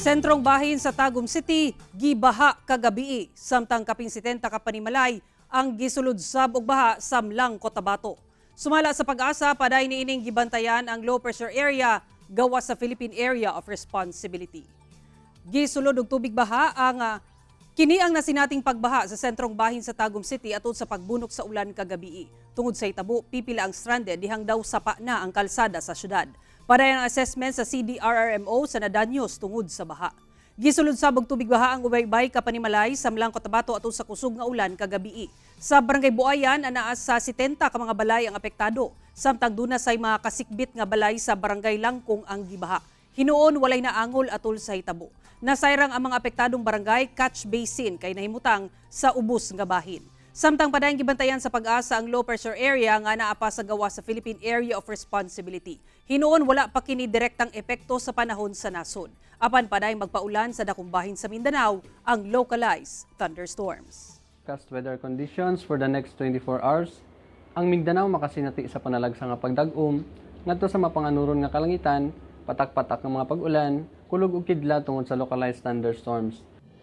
Sentrong bahin sa Tagum City, gibaha kagabi, samtang kaping 70 ka panimalay ang gisulod sab og baha samlang Cotabato. Sumala sa Pag-asa, paday niining gibantayan ang low pressure area gawas sa Philippine Area of Responsibility. Gisulod og tubig baha ang kini ang nasinating pagbaha sa sentrong bahin sa Tagum City atol sa pagbunok sa ulan kagabi. Tungod sa hitabo, pipila ang stranded dihang daw sapa na ang kalsada sa syudad. Paday ang assessment sa CDRRMO sa nadanyos tungod sa baha. Gisulod sabog tubig baha ang ubaybay kapanimalay samlang Cotabato atol sa kusog nga ulan kagabi. Sa Barangay Buayan, anaas sa 70 ka mga balay ang apektado. Samtang duna say mga kasikbit nga balay sa Barangay Langkong ang gibaha. Hinuon walay naangol atol sa hitabo. Nasayrang ang mga apektadong barangay catch basin kay nahimutang sa ubos nga bahin. Samtang padayang gibantayan sa Pag-asa ang low pressure area nga naapa sa gawa sa Philippine Area of Responsibility. Hinuon wala pa kini direktang epekto sa panahon sa nasod. Apan padayang magpaulan sa dakong bahin sa Mindanao ang localized thunderstorms. Forecast weather conditions for the next 24 hours. Ang Mindanao makasinati sa panalagsa nga pagdag-om ngadto sa mapanganuron nga kalangitan, patak-patak nga mga pag-ulan, kulog ug kidlat tungod sa localized thunderstorms.